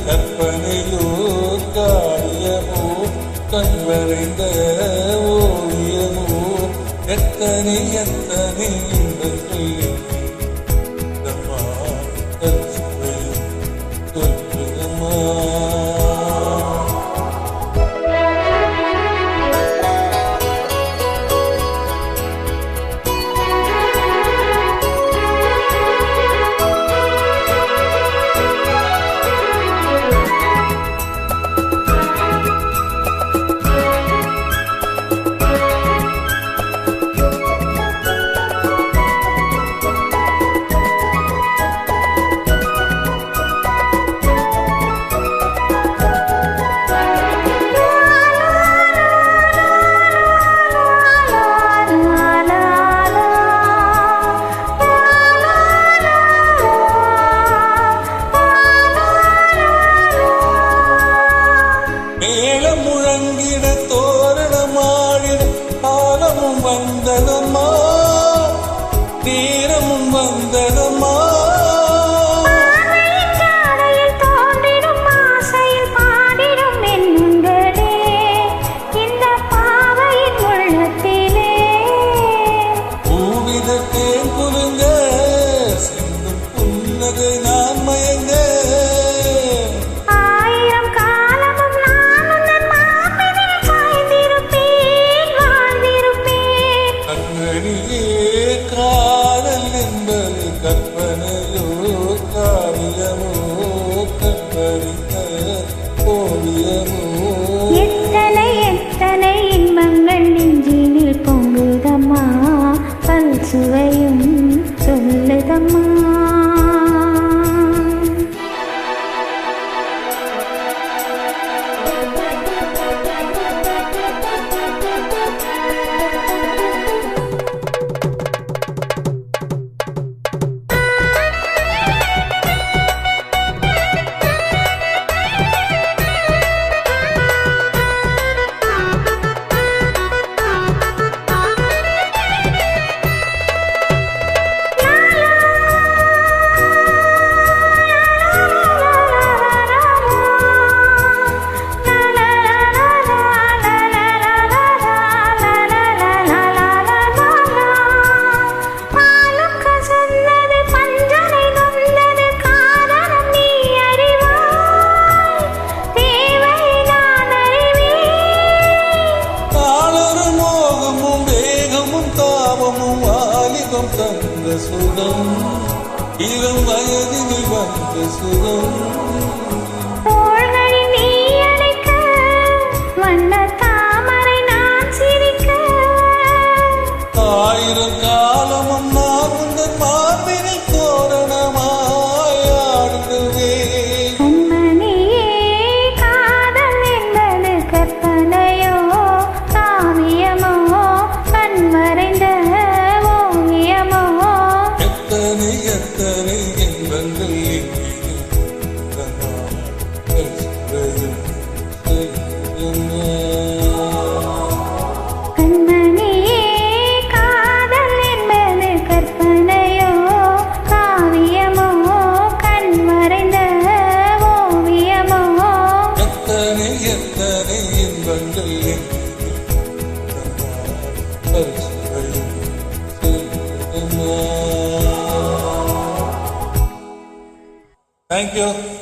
கற்பனையோ காரியமோ கண்வரைந்த ஓவியமோ எத்தனை எத்தனை இன்பங்கள் முழங்கிட தோரணமாடிட காலமும் வந்ததம்மா நேரமும் வந்ததம்மா பூவித தேன் குலுங்க சிந்தும் புன்னகை நான் மயங்க காதல் என்பது கற்பனையோ காவியமோ கற்பறித்த ஓவியமோ எத்தனை எத்தனை இன்பங்கள் நெஞ்சினில் பொங்குதம்மா பல் சுவையும் சொல்லுதம்மா தந்த சுகம் இளம் வயதில் வந்த சுகம் நீ அழைக்க வண்ண தாமரை நான் சிரிக்க ஆயிரம் காலமும் நான் உங்கள் மார்பினில் தோரணமாய் ஆடுவேன் கண்மணியே காதல் என்பது கற்பனையோ காவியமோ கண்மறைந்த எத்தனை இன்பங்கள் கண்மணியே காதல் என்பது கற்பனையோ காவியமோ கண்மறைந்த ஓவியமோ எத்தனை இன்பங்கள் Thank you.